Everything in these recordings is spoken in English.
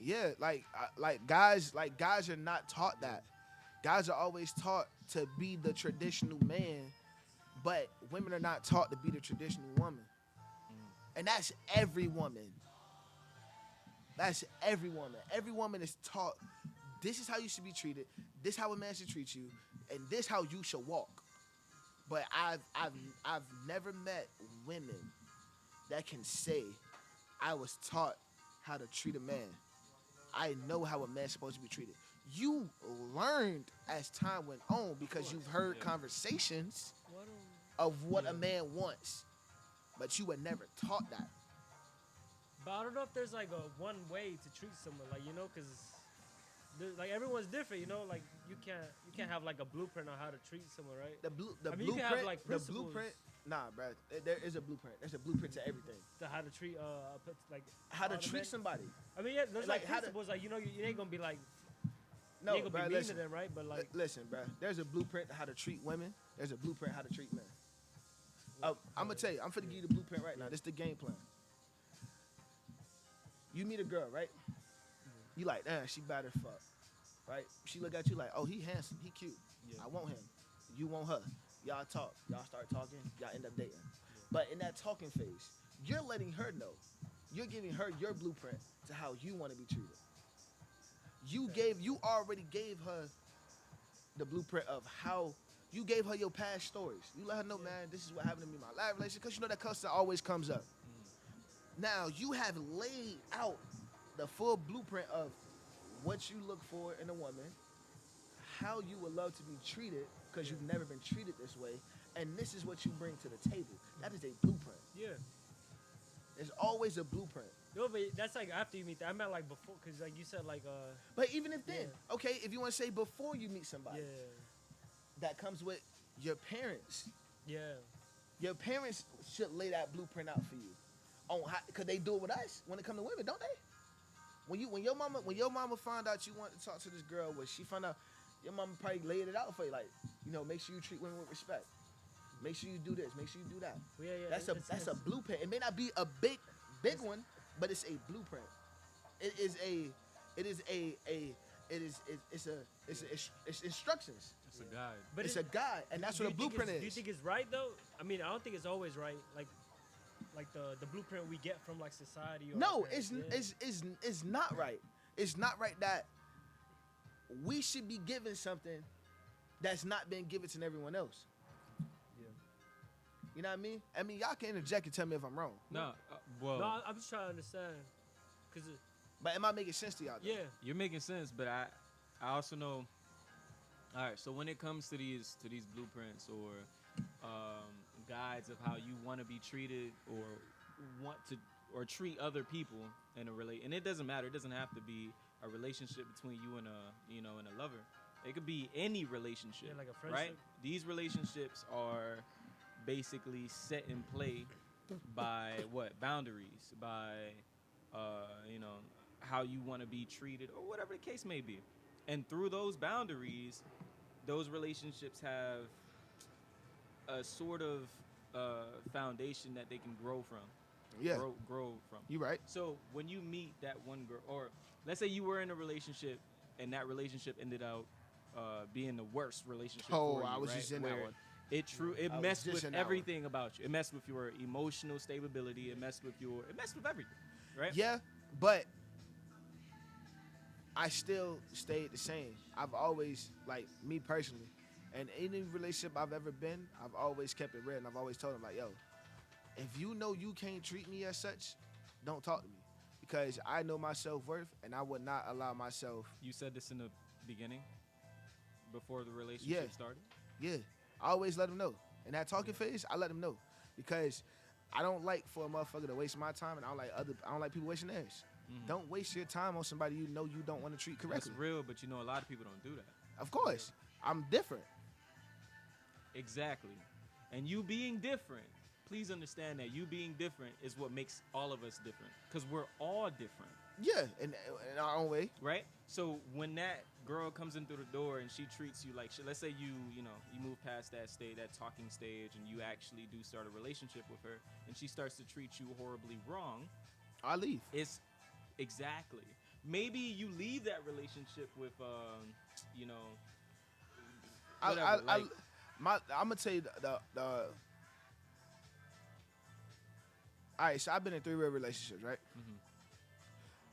Yeah, like guys are not taught that. Guys are always taught to be the traditional man, but women are not taught to be the traditional woman. And that's every woman. That's every woman. Every woman is taught this is how you should be treated, this how a man should treat you, and this how you should walk. But I've never met women that can say I was taught how to treat a man. I know how a man's supposed to be treated. You learned as time went on because you've heard conversations of what a man wants, but you were never taught that. But I don't know if there's like a one way to treat someone, like because like everyone's different, like you can't have like a blueprint on how to treat someone, right? The You can blueprint, have like the principles blueprint. Nah, bro. There is a blueprint. There's a blueprint to everything. to how to treat like How to all the treat men. somebody. I mean, yeah, there's Like, like how to- principles, like you ain't gonna be like No, you ain't gonna bro. be mean Listen, to them, right? But like listen, bro. There's a blueprint to how to treat women. There's a blueprint how to treat men. I'm gonna tell you. I'm finna give you the blueprint right now. This the game plan. You meet a girl, right? You like, damn, she bad as fuck, right? She look at you like, oh, he handsome, he cute. Yeah. I want him. You want her. Y'all talk. Y'all start talking. Y'all end up dating. But in that talking phase, you're letting her know. You're giving her your blueprint to how you want to be treated. You already gave her the blueprint of how you gave her your past stories. You let her know, man, this is what happened to me in my last relationship, because you know that customer always comes up. Now you have laid out the full blueprint of what you look for in a woman, how you would love to be treated, because you've never been treated this way, and this is what you bring to the table. That is a blueprint. yeah. There's always a blueprint. No, but that's like after you meet that. I meant like before, cause like you said, like But even if then, Yeah. okay, if you want to say before you meet somebody, yeah, that comes with your parents. yeah, Your parents should lay that blueprint out for you. On how, cause they do it with us when it comes to women, don't they? When your mama found out you wanted to talk to this girl, when she found out, your mama probably laid it out for you, like, make sure you treat women with respect. Make sure you do this. Make sure you do that. well, yeah. That's a blueprint. It may not be a big one, but it's a blueprint. It's instructions. It's a guide. But It's a guide, and that's do what a you think blueprint it's- is. Do you think it's right though? I mean, I don't think it's always right. Like the blueprint we get from like society. Or No, our parents, it's not right. It's not right that we should be given something that's not been given to everyone else. Yeah. You know what I mean? I mean, y'all can interject and tell me if I'm wrong. No, well, No, I'm just trying to understand, cause But am I making sense to y'all? Though? yeah, you're making sense, but I also know. All right, so when it comes to these blueprints or guides of how you want to be treated or want to or treat other people in a and it doesn't matter. It doesn't have to be a relationship between you and a lover. It could be any relationship, Yeah, like a right? friendship. These relationships are basically set in play by what boundaries, by how you want to be treated or whatever the case may be. And through those boundaries, those relationships have a sort of foundation that they can grow from. Yeah. Grow from. You right. So when you meet that one girl, or let's say you were in a relationship and that relationship ended out being the worst relationship for you, I was right? just in that Where one. It I was messed just with in that one. everything about you. It messed with your emotional stability. It messed with everything, right? Yeah, but I still stayed the same. I've always, like, me personally, and any relationship I've ever been, I've always kept it real, and I've always told them, like, yo, if you know you can't treat me as such, don't talk to me, because I know my self-worth, and I would not allow myself. You said this in the beginning, before the relationship started. Yeah, I always let them know. In that talking phase, I let them know, because I don't like for a motherfucker to waste my time, and I don't like people wasting theirs. Mhm. Don't waste your time on somebody you know you don't want to treat correctly. That's real, but a lot of people don't do that. Of course, I'm different. Exactly. And you being different, please understand that you being different is what makes all of us different. Because we're all different, Yeah, in our own way. right? So when that girl comes in through the door and she treats you like shit. Let's say you move past that stage, that talking stage, and you actually do start a relationship with her, and she starts to treat you horribly wrong. I leave. It's exactly. Maybe you leave that relationship with, whatever. I'm gonna tell you the. All right, so I've been in 3 real relationships, right?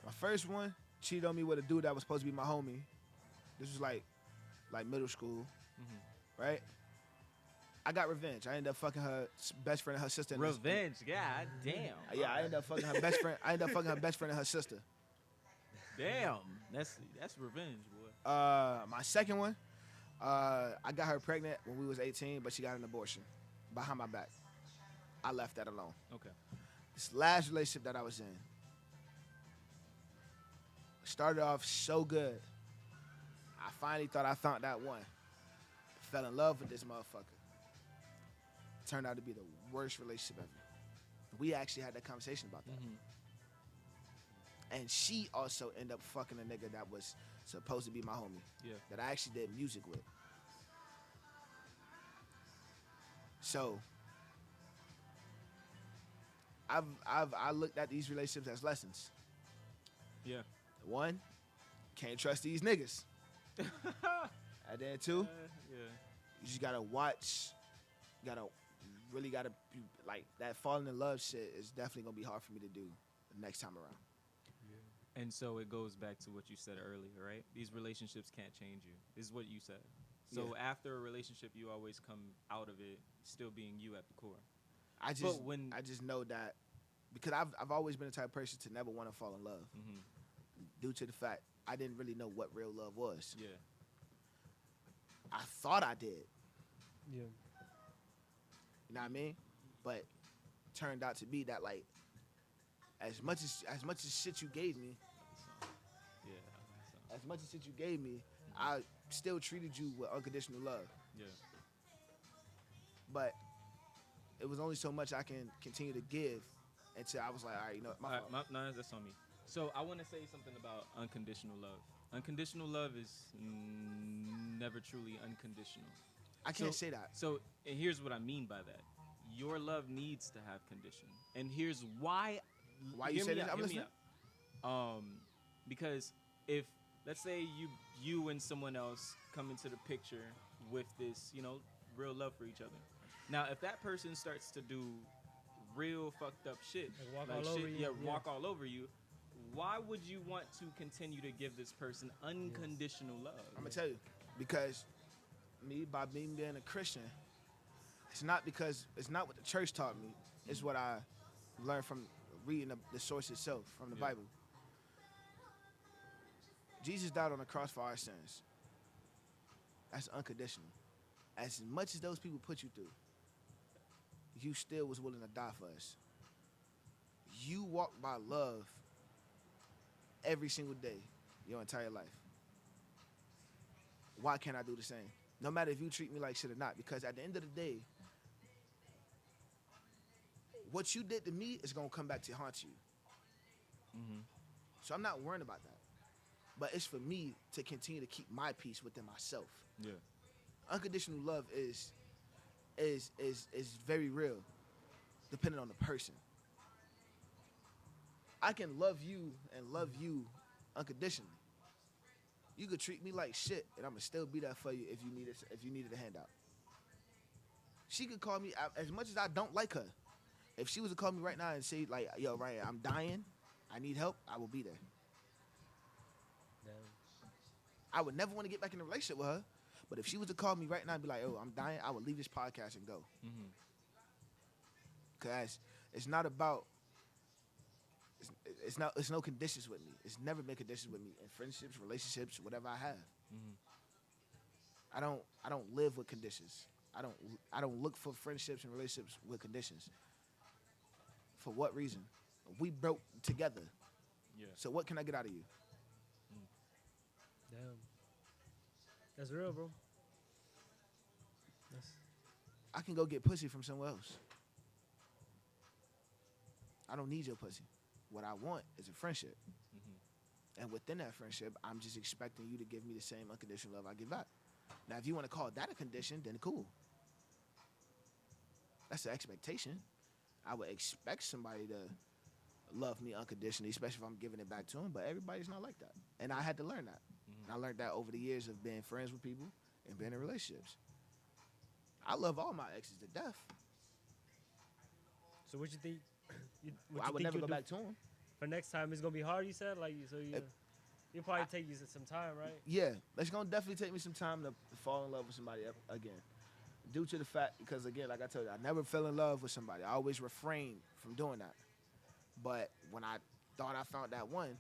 My first one cheated on me with a dude that was supposed to be my homie. This was like middle school, right? I got revenge. I ended up fucking her best friend and her sister. Revenge, god damn. Yeah, I ended up fucking her best friend. I ended up fucking her best friend and her sister. Damn, that's revenge, boy. My second one, I got her pregnant when we was 18, but she got an abortion behind my back. I left that alone. Okay. This last relationship that I was in started off so good. I finally thought I found that one. Fell in love with this motherfucker. Turned out to be the worst relationship ever. We actually had that conversation about that. And she also ended up fucking a nigga that was supposed to be my homie. Yeah. That I actually did music with. So I looked at these relationships as lessons. Yeah. 1, can't trust these niggas. And then 2, yeah. you just gotta watch. Really gotta like that falling in love shit is definitely gonna be hard for me to do the next time around. Yeah. And so it goes back to what you said earlier, right? These relationships can't change you. This is what you said. So after a relationship, you always come out of it still being you at the core. I just know that because I've always been the type of person to never want to fall in love, due to the fact I didn't really know what real love was. Yeah. I thought I did. Yeah. You know what I mean? But turned out to be that like as much as shit you gave me, as much as shit you gave me, I still treated you with unconditional love. Yeah. But it was only so much I can continue to give until I was like, all right, you know, my fault. No, that's on me. So I want to say something about unconditional love. Unconditional love is never truly unconditional. I can't say that. So, and here's what I mean by that. Your love needs to have condition. And here's why. Why you say that? I'm listening. Because if, let's say you and someone else come into the picture with this, real love for each other. Now, if that person starts to do real fucked up shit, walk all over you, why would you want to continue to give this person unconditional love? I'm gonna tell you, because by me being a Christian, it's not what the church taught me. It's what I learned from reading the source itself, from the Bible. Jesus died on the cross for our sins. That's unconditional. As much as those people put you through, you still was willing to die for us. You walk by love every single day, your entire life. Why can't I do the same? No matter if you treat me like shit or not, because at the end of the day, what you did to me is gonna come back to haunt you. So I'm not worrying about that. But it's for me to continue to keep my peace within myself. Yeah. Unconditional love is very real, depending on the person. I can love you and love you unconditionally. You could treat me like shit, and I'm gonna still be there for you if you needed a handout. She could call me as much as I don't like her. If she was to call me right now and say like, "Yo, Ryan, I'm dying, I need help," I will be there. Damn. I would never want to get back in a relationship with her, but if she was to call me right now and be like, "Oh, I'm dying," I would leave this podcast and go. Cause it's not about. It's no conditions with me. It's never been conditions with me in friendships, relationships, whatever I have. I don't live with conditions. I don't look for friendships and relationships with conditions. For what reason? We broke together. Yeah. So what can I get out of you? Damn. That's real, bro. I can go get pussy from somewhere else. I don't need your pussy. What I want is a friendship. And within that friendship, I'm just expecting you to give me the same unconditional love I give back. Now, if you want to call that a condition, then cool. That's the expectation. I would expect somebody to love me unconditionally, especially if I'm giving it back to them. But everybody's not like that, and I had to learn that. And I learned that over the years of being friends with people and being in relationships. I love all my exes to death. So what you think? I would never go back to them. For next time, it's gonna be hard. You said you'll probably take you some time, right? Yeah, it's gonna definitely take me some time to fall in love with somebody again. Due to the fact, because again, like I told you, I never fell in love with somebody. I always refrained from doing that. But when I thought I found that one,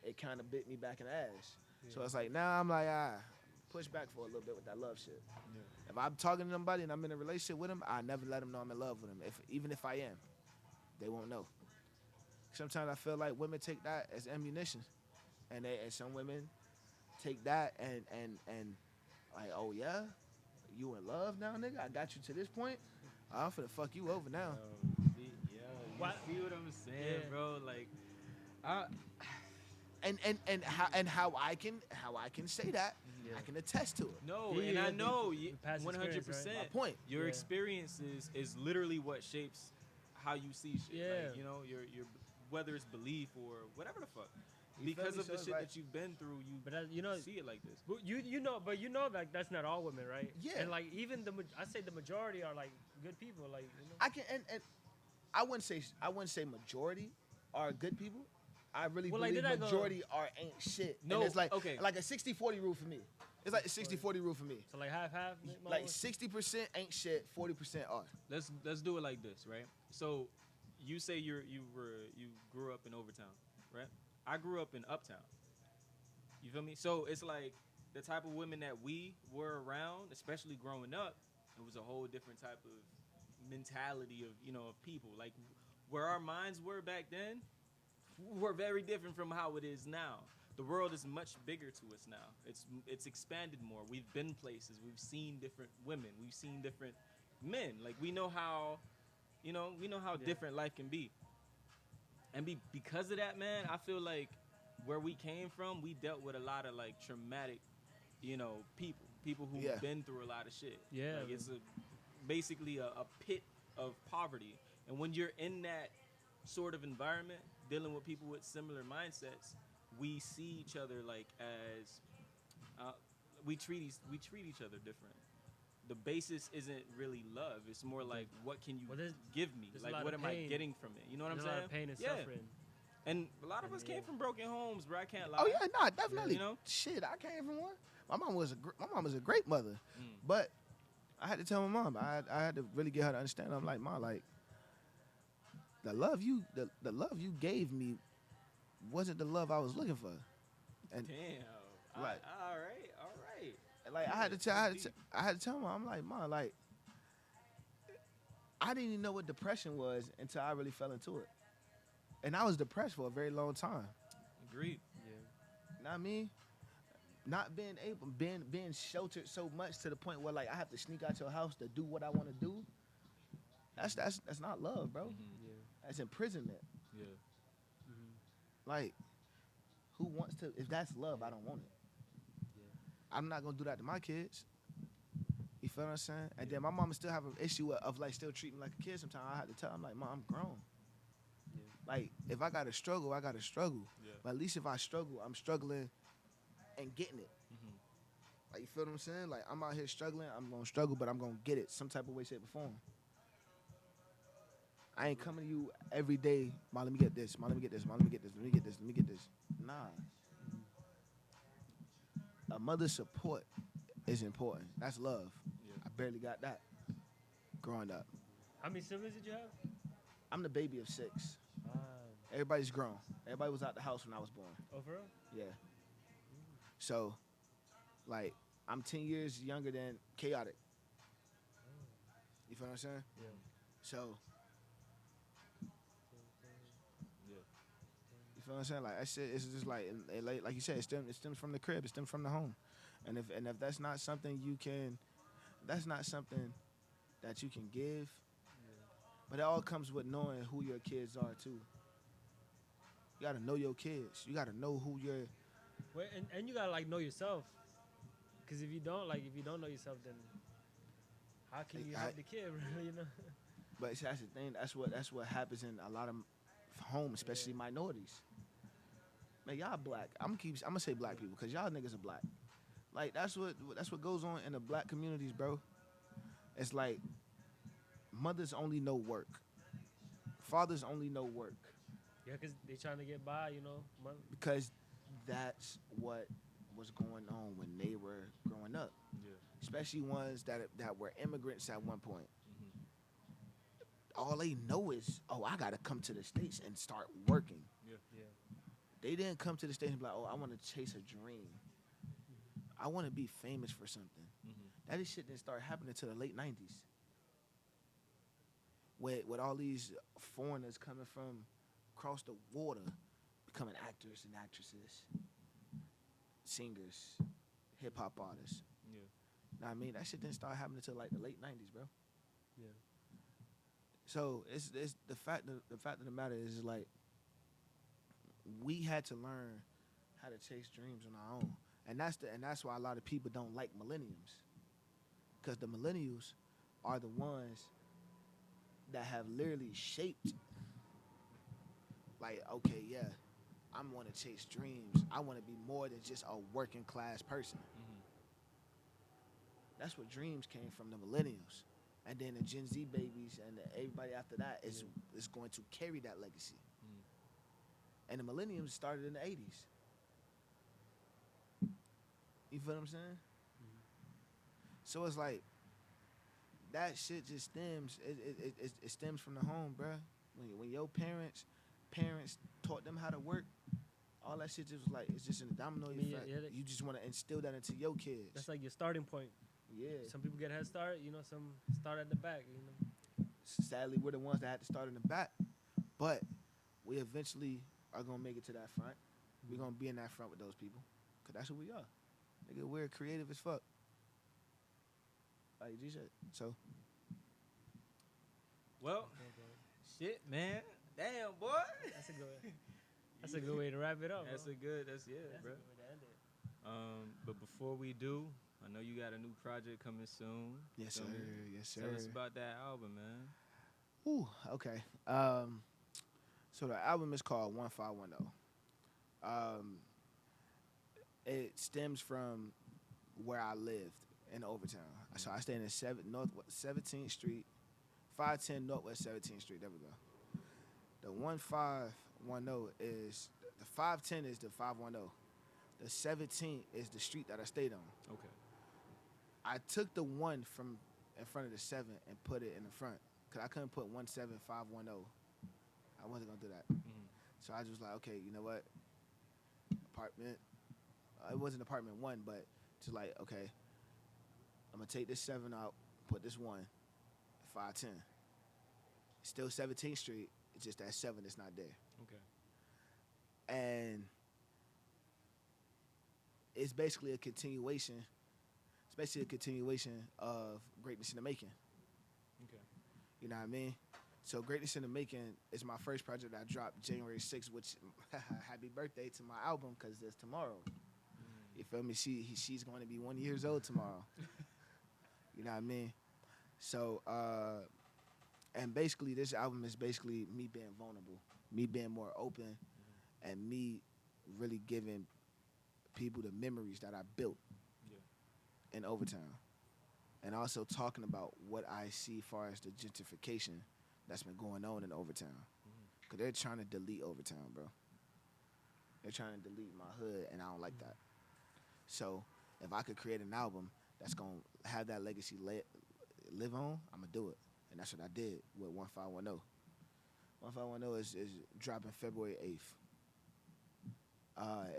it kind of bit me back in the ass. Yeah. So it's like, now I'm like, push back for a little bit with that love shit. Yeah. If I'm talking to somebody and I'm in a relationship with them, I never let them know I'm in love with them. Even if I am, they won't know. Sometimes I feel like women take that as ammunition, and some women take that and like, oh yeah, you in love now, nigga? I got you to this point. I'm finna fuck you over now. You see what I'm saying, bro? Like, and how I can say that, I can attest to it. No, and I know 100%. Right? My point. Your experience is literally what shapes how you see shit. Yeah. Like, you know, your whether it's belief or whatever the fuck. Because of the shit that you've been through, you know, see it like this. But you know like that's not all women, right? Yeah. And like even I say the majority are like good people, like, you know? I can and I wouldn't say majority are good people. I really believe majority are ain't shit. No, and it's like okay. like a 60-40 rule for me. It's like a 60-40 rule for me. So like half. Like 60% ain't shit, 40% are. Let's do it like this, right? So you say you grew up in Overtown, right? I grew up in Uptown. You feel me? So it's like the type of women that we were around, especially growing up, it was a whole different type of mentality of people. Like where our minds were back then were very different from how it is now. The world is much bigger to us now. It's expanded more. We've been places. We've seen different women. We've seen different men. Like we know how different life can be. And because of that, man, I feel like where we came from, we dealt with a lot of like traumatic, people who've been through a lot of shit. Yeah. Like it's basically a pit of poverty. And when you're in that sort of environment, dealing with people with similar mindsets, we see each other like as we treat each other different. The basis isn't really love. It's more like, what can you give me? Like, what am I getting from it? You know what I'm saying? A lot of pain and suffering. And a lot of us came from broken homes, bro. I can't lie. Oh yeah, nah, definitely. You know? Shit, I came from one. My mom was a great mother, but I had to tell my mom. I had to really get her to understand. I'm like, Mom, like the love you gave me wasn't the love I was looking for. And damn. Like, all right. Like I had to tell Mom, I'm like, Mom, like I didn't even know what depression was until I really fell into it. And I was depressed for a very long time. Agreed. Yeah. You know what I mean? Not being able, being sheltered so much to the point where like I have to sneak out your house to do what I want to do. That's not love, bro. Mm-hmm. Yeah. That's imprisonment. Yeah. Mm-hmm. Like, who wants to? If that's love, I don't want it. Yeah. I'm not gonna do that to my kids. You feel what I'm saying? And then my mama still have an issue of like still treating me like a kid. Sometimes I have to tell her, I'm like, Mom, I'm grown. Yeah. Like, if I gotta struggle, I gotta struggle. Yeah. But at least if I struggle, I'm struggling and getting it. Mm-hmm. Like, you feel what I'm saying? Like, I'm out here struggling, I'm gonna struggle, but I'm gonna get it some type of way, shape, or form. I ain't coming to you every day, Ma, let me get this, Ma, let me get this, Ma, let me get this, let me get this, let me get this. Nah. A mother's support is important. That's love. Yeah. I barely got that growing up. How many siblings did you have? I'm the baby of 6. Everybody's grown. Everybody was out the house when I was born. Oh, for real? Yeah. So, like, I'm 10 years younger than Chaotic. You feel what I'm saying? Yeah. So, you feel what I'm saying? Like I said, it's just like you said, it stems from the crib, it stems from the home, and if that's not something that's not something that you can give. Yeah. But it all comes with knowing who your kids are too. You gotta know your kids. You gotta know who you're. Wait, and you gotta like know yourself. Cause if you don't know yourself, then how can you help the kid? Really, you know? But that's the thing. That's what happens in a lot of homes, especially minorities. Man, y'all black. I'm gonna say black people because y'all niggas are black. Like that's what goes on in the black communities, bro. It's like mothers only know work, fathers only know work Yeah, cause they trying to get by, you know. because that's what was going on when they were growing up, Yeah. especially ones that were immigrants at one point. Mm-hmm. All they know is, oh, I gotta come to the States and start working. Yeah. Yeah. They didn't come to the States and be like, oh, I want to chase a dream. I want to be famous for something. Mm-hmm. That shit didn't start happening until the late 90s. With all these foreigners coming from across the water, becoming actors and actresses, singers, hip hop artists. Yeah. Know what I mean? That shit didn't start happening until like the late 90s, bro. Yeah. So it's the fact of the matter is like we had to learn how to chase dreams on our own. And that's why a lot of people don't like millenniums. Because the millennials are the ones that have literally shaped, like, okay, yeah, I'm want to chase dreams. I want to be more than just a working class person. Mm-hmm. That's what dreams came from, the millennials. And then the Gen Z babies and everybody after that is going to carry that legacy. Mm-hmm. And the millenniums started in the 80s. You feel what I'm saying? Mm-hmm. So it's like, that shit just stems. It stems from the home, bruh. When your parents taught them how to work, all that shit just was like, it's just in the domino effect. Yeah, you just want to instill that into your kids. That's like your starting point. Yeah. Some people get a head start, you know. Some start at the back, you know. Sadly, we're the ones that had to start in the back, but we eventually are gonna make it to that front. We're gonna be in that front with those people, cause that's who we are. Nigga, we're creative as fuck. Like G said. So. Well, shit, man. Damn, boy. That's a good. That's a good way to wrap it up. That's bro. a good. That's That's bro. a good way to end it. But before we do, I know you got a new project coming soon. Yes, sir. Feel me? Yes, sir. Tell us about that album, man. Ooh, okay. So the album is called 1510. It stems from where I lived in Overtown. So I stay in the North 17th Street, 510 Northwest 17th Street. There we go. The 1510 is the 510 is the 510. The 17 is the street that I stayed on. Okay. I took the 1 from in front of the 7 and put it in the front because I couldn't put 17510. I wasn't gonna do that. Mm-hmm. So I was just like, okay, you know what? Apartment. It wasn't apartment 1, but just like, okay, I'm gonna take this 7 out, put this 1, 510. It's still 17th Street. It's just that 7 is not there. Okay. And it's basically a continuation. It's basically a continuation of Greatness in the Making. Okay. You know what I mean? So Greatness in the Making is my first project that I dropped January 6th, which happy birthday to my album because it's tomorrow. Mm. You feel me? She's going to be 1 year old tomorrow. You know what I mean? So, and basically this album is basically me being vulnerable, me being more open, and me really giving people the memories that I built in Overtown. And also talking about what I see as far as the gentrification that's been going on in Overtown. Because they're trying to delete Overtown, bro. They're trying to delete my hood, and I don't like that. So if I could create an album that's going to have that legacy live on, I'm going to do it. And that's what I did with 1510. 1510 is dropping February 8th.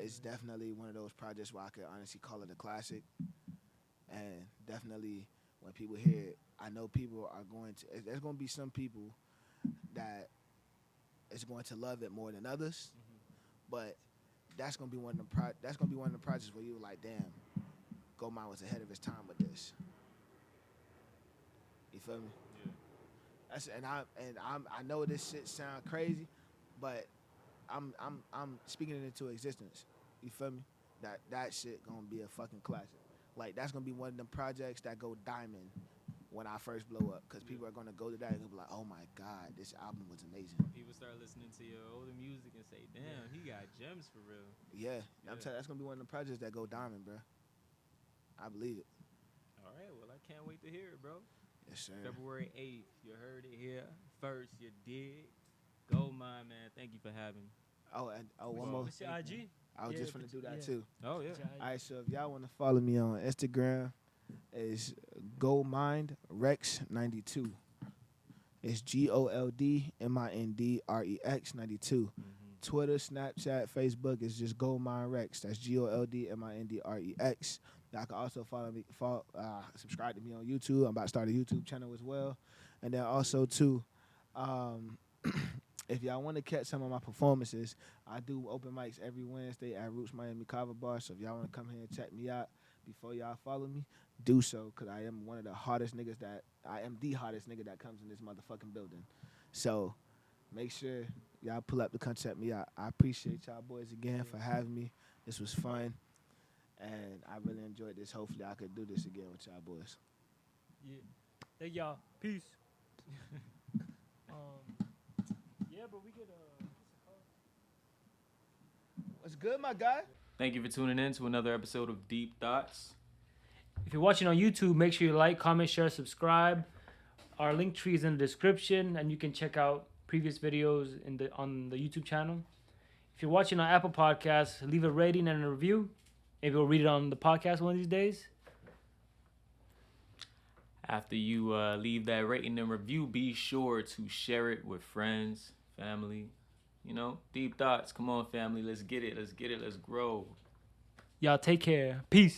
It's definitely one of those projects where I could honestly call it a classic. And definitely when people hear it, I know people are there's going to be some people that is going to love it more than others. But that's going to be one of the projects where you're like, damn, Goldmind was ahead of his time with this. You feel me? Yeah. I know this shit sound crazy, but I'm speaking it into existence. You feel me? That shit gonna be a fucking classic. Like that's gonna be one of them projects that go diamond when I first blow up, because people are gonna go to that and be like, oh my god, this album was amazing. People start listening to your older music and say, damn, he got gems for real. Yeah, Yeah. I'm telling that's gonna be one of them projects that go diamond, bro. I believe it. All right, well, I can't wait to hear it, bro. Yes, sir. February 8th, you heard it here first, you did. Goldmind, man, thank you for having me. Oh, and one more. What's your IG? I was Yeah, just gonna do that yeah. too. Oh, yeah. What's your All right, so if y'all want to follow me on Instagram, it's Goldmind Rex 92. It's GOLDMIND REX 92. Twitter, Snapchat, Facebook is just Goldmind Rex. That's GOLDMIND REX. Y'all can also subscribe to me on YouTube. I'm about to start a YouTube channel as well. And then also too, if y'all want to catch some of my performances, I do open mics every Wednesday at Roots Miami Kava Bar. So if y'all want to come here and check me out before y'all follow me, do so, because I am the hottest nigga that comes in this motherfucking building. So make sure y'all pull up to come check me out. I appreciate y'all boys again for having me. This was fun. And I really enjoyed this. Hopefully I could do this again with y'all boys. Yeah. Thank y'all. Peace. Yeah, but we could What's good, my guy? Thank you for tuning in to another episode of Deep Thoughts. If you're watching on YouTube, make sure you like, comment, share, subscribe. Our link tree is in the description, and you can check out previous videos on the YouTube channel. If you're watching on Apple Podcasts, leave a rating and a review. Maybe we'll read it on the podcast one of these days. After you leave that rating and review, be sure to share it with friends, family. You know, Deep Thoughts. Come on, family. Let's get it. Let's get it. Let's grow. Y'all take care. Peace.